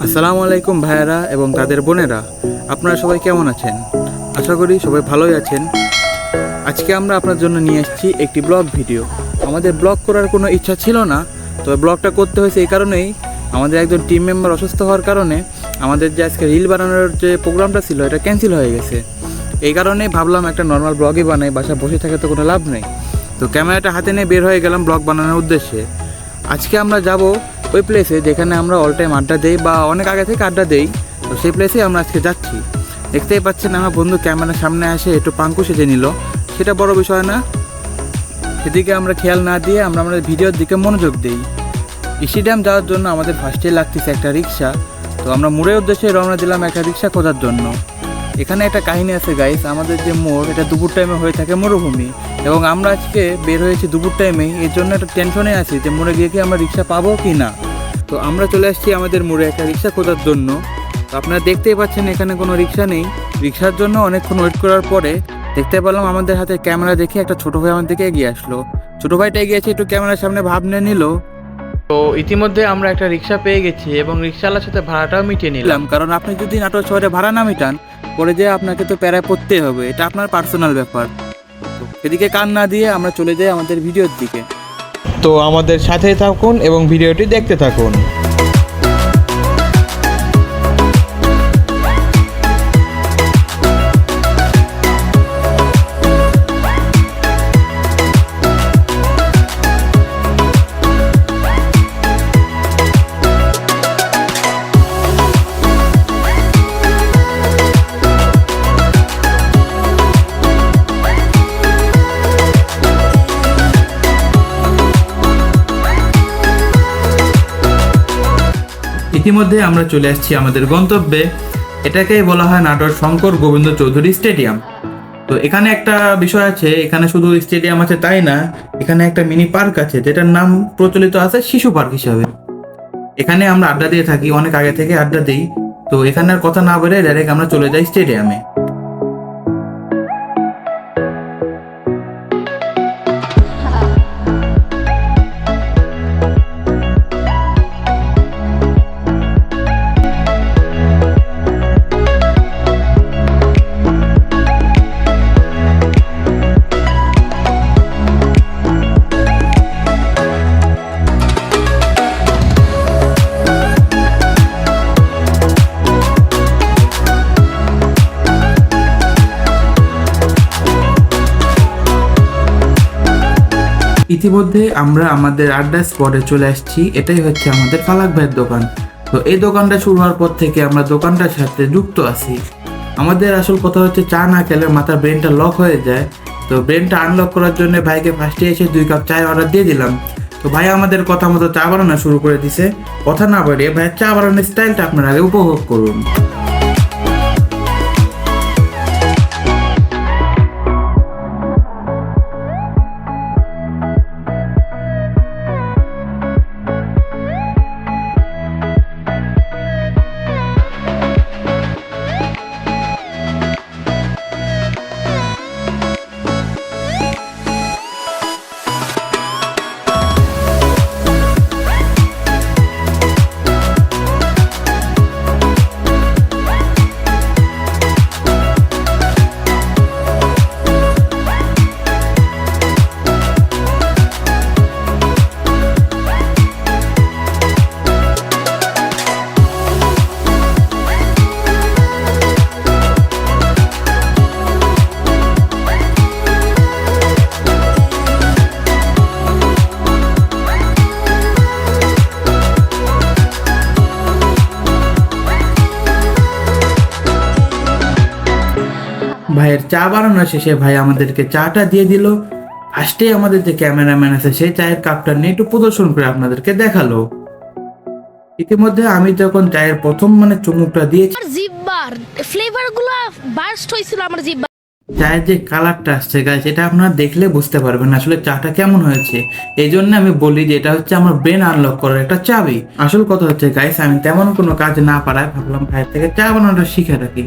আসসালামু আলাইকুম ভাইয়েরা এবং তাদের বোনেরা, আপনারা সবাই কেমন আছেন? আশা করি সবাই ভালোই আছেন। আজকে আমরা আপনার জন্য নিয়ে এসেছি একটি ব্লগ ভিডিও। আমাদের ব্লগ করার কোনো ইচ্ছা ছিল না, তবে ব্লগটা করতে হয়েছে এই কারণেই, আমাদের একজন টিম মেম্বার অসুস্থ হওয়ার কারণে আমাদের যে আজকে রিল বানানোর যে প্রোগ্রামটা ছিল এটা ক্যান্সেল হয়ে গেছে। এই কারণে ভাবলাম একটা নর্মাল ব্লগই বানাই, বাসায় বসে থাকে তো কোনো লাভ নেই। তো ক্যামেরাটা হাতে নিয়ে বের হয়ে গেলাম ব্লগ বানানোর উদ্দেশ্যে। আজকে আমরা যাব ওই প্লেসে যেখানে আমরা অল টাইম আড্ডা দেই বা অনেক আগে থেকে আড্ডা দেই। তো সেই প্লেসে আমরা আজকে যাচ্ছি। দেখতেই পাচ্ছেন আমার বন্ধু ক্যামেরার সামনে এসে একটু পাঙ্কু সেজে নিল, সেটা বড় বিষয় না। সেদিকে আমরা খেয়াল না দিয়ে আমরা আমাদের ভিডিওর দিকে মনোযোগ দিই। স্টেডিয়াম যাওয়ার জন্য আমাদের ফার্স্টে লাগতেছে একটা রিক্সা। তো আমরা মোড়ের উদ্দেশ্যে রওনা দিলাম একটা রিক্সা খোঁজার জন্য। এখানে একটা কাহিনী আছে গাইস, আমাদের যে মোড় এটা দুপুর টাইমে হয়ে থাকে মরুভূমি, এবং আমরা আজকে বের হয়েছি দুপুর টাইমেই। এর জন্য একটা টেনশনে আছি যে মোড়ে গিয়ে কি আমরা রিক্সা পাবো কি না। তো আমরা চলে আসছি আমাদের মোড়ে একটা রিক্সা খোঁজার জন্য। তো আপনারা দেখতেই পাচ্ছেন এখানে কোনো রিক্সা নেই। রিক্সার জন্য অনেকক্ষণ ওয়েট করার পরে দেখতে পেলাম আমাদের হাতে ক্যামেরা দেখে একটা ছোটো ভাই আমার দিকে এগিয়ে আসলো। ছোটো ভাইটা এগিয়েছে একটু ক্যামেরার সামনে ভাব নিয়ে নিল। তো ইতিমধ্যে আমরা একটা রিক্সা পেয়ে গেছি এবং রিক্সাওয়ালার সাথে ভাড়াটাও মিটিয়ে নিলাম, কারণ আপনি যদি নাটোর শহরে ভাড়া না মিটান পরে যে আপনাকে তো প্যারায় পড়তে হবে, এটা আপনার পার্সোনাল ব্যাপার। তো এদিকে কান না দিয়ে আমরা চলে যাই আমাদের ভিডিওর দিকে। তো আমাদের সাথে থাকুন এবং ভিডিওটি দেখতে থাকুন। ইতিমধ্যে আমরা চলে আসছি আমাদের গন্তব্যে। এটাকেই বলা হয় নাটোর শঙ্কর গোবিন্দ চৌধুরী স্টেডিয়াম। তো এখানে একটা বিষয় আছে, এখানে শুধু স্টেডিয়াম আছে তাই না, এখানে একটা মিনি পার্ক আছে যেটার নাম প্রচলিত আছে শিশু পার্ক হিসাবে। এখানে আমরা আড্ডা দিয়ে থাকি, অনেক আগে থেকে আড্ডা দিই। তো এখানের কথা না বলে ডাইরেক্ট আমরা চলে যাই স্টেডিয়ামে। ইতিমধ্যে আমরা আমাদের আড্ডা স্পটে চলে আসছি। এটাই হচ্ছে আমাদের ফালাক ভাইয়ের দোকান। তো এই দোকানটা শুরু হওয়ার পর থেকে আমরা দোকানটার সাথে যুক্ত আছি। আমাদের আসল কথা হচ্ছে চা না খেলে মাথার ব্রেনটা লক হয়ে যায়। তো ব্রেনটা আনলক করার জন্য ভাইকে ফার্স্টে এসে 2 কাপ চায় অর্ডার দিয়ে দিলাম। তো ভাই আমাদের কথা মতো চা বানানো শুরু করে দিছে। কথা না বাড়িয়ে ভাইয়ের চা বানানোর স্টাইলটা আপনারা আগে উপভোগ করুন। ভাইয়ের চা বানানো শেষে ভাই আমাদেরকে চাটা দিয়ে দিল। ফার্স্টে আমাদের যে ক্যামেরাম্যান আছে সেই চায়ের কাপটা নিয়ে একটু প্রদর্শন করে আপনাদেরকে দেখালো। ইতিমধ্যে আমি যখন চায়ের প্রথম চুমুকটা দিয়েছি, জিব্বার ফ্লেভার গুলো বার্স্ট হয়েছিল আমার জিব্বা। চায়ের যে কালারটা আসছে গাইস, এটা আপনারা দেখলে বুঝতে পারবেন আসলে চাটা কেমন হয়েছে। এই জন্য আমি বলি যে এটা হচ্ছে আমার ব্রেন আনলক করার একটা চাবি। আসল কথা হচ্ছে গাইস, আমি তেমন কোনো কাজ না পারায় ভাবলাম ভাইয়ের থেকে চা বানানোটা শিখে রাখি,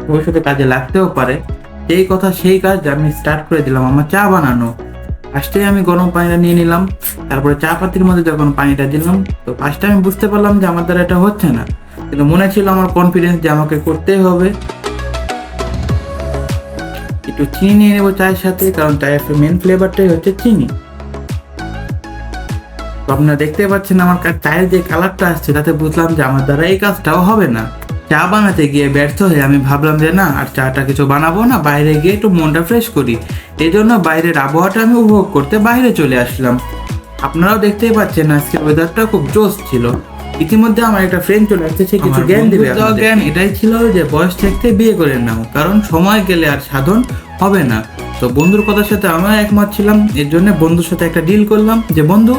ভবিষ্যতে কাজে লাগতেও পারে। এই কথা সেই কাজ আমি স্টার্ট করে দিলাম আমার চা বানানো। ফার্স্টে আমি গরম পানিটা নিয়ে নিলাম, তারপরে চা পাতির মধ্যে যখন পানিটা দিলাম, তো ফার্স্টে আমি বুঝতে পারলাম যে আমার দ্বারা এটা হচ্ছে না, কিন্তু মনে ছিল আমার কনফিডেন্স যে আমাকে করতেই হবে। একটু চিনি নিয়ে নেবো চায়ের সাথে, কারণ চায়ের মেন ফ্লেভারটাই হচ্ছে চিনি। তো আপনারা দেখতে পাচ্ছেন আমার চায়ের যে কালারটা আসছে, তাতে বুঝলাম যে আমার দ্বারা এই কাজটাও হবে না। চা বানাতে গিয়ে ব্যর্থ হয়ে আমি ভাবলাম যে না, আর চাটা কিছু বানাবো না, বাইরে গিয়ে একটু মনটা ফ্রেশ করি। এই জন্য বাইরের আবহাওয়াটা আমি উপভোগ করতে বাইরে চলে আসলাম। আপনারাও দেখতেই পাচ্ছেন আজকের ওয়েদারটা খুব জোশ ছিল। ইতিমধ্যে আমার একটা ফ্রেন্ড চলে আসছে, সে কিছু জ্ঞান দিবে। জ্ঞান এটাই ছিল যে বয়স থাকতে বিয়ে করে নাও, কারণ সময় গেলে আর সাধন হবে না। তো বন্ধুর কথার সাথে আমিও একমত ছিলাম। এর জন্য বন্ধুর সাথে একটা ডিল করলাম যে বন্ধু,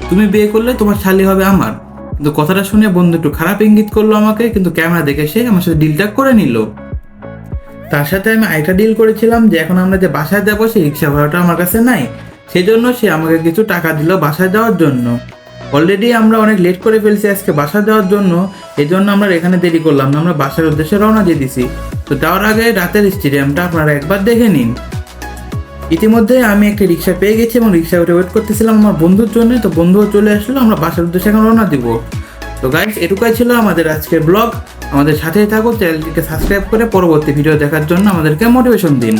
তুমি বিয়ে করলে তোমার শালি হবে আমার। কিন্তু কথাটা শুনে বন্ধু একটু খারাপ ইঙ্গিত করলো আমাকে, কিন্তু ক্যামেরা দেখে সে আমার সাথে ডিলটা করে নিল। তার সাথে আমি আরেকটা ডিল করেছিলাম যে এখন আমরা যে বাসায় যাবো, সেই রিক্সা ভাড়াটা আমার কাছে নাই, সেই জন্য সে আমাকে কিছু টাকা দিল বাসায় যাওয়ার জন্য। অলরেডি আমরা অনেক লেট করে ফেলছি আজকে বাসা যাওয়ার জন্য, এই জন্য আমরা এখানে দেরি করলাম না, আমরা বাসার উদ্দেশ্যে রওনা দিয়ে দিছি। তো যাওয়ার আগে রাতের স্টেডিয়ামটা আপনারা একবার দেখে নিন। ইতিমধ্যে আমি একটা রিক্সা পেয়ে গেছি এবং রিক্সা উঠে ওয়েট করতেছিলাম আমার বন্ধুর জন্য। তো বন্ধুও চলে আসলো, আমরা বাসার উদ্দেশ্যে এখন রওনা দিব। তো গাইস, এটুকুই ছিল আমাদের আজকের ব্লগ। আমাদের সাথেই থাকো, চ্যানেলটিকে সাবস্ক্রাইব করে পরবর্তী ভিডিও দেখার জন্য আমাদেরকে মোটিভেশন দিন।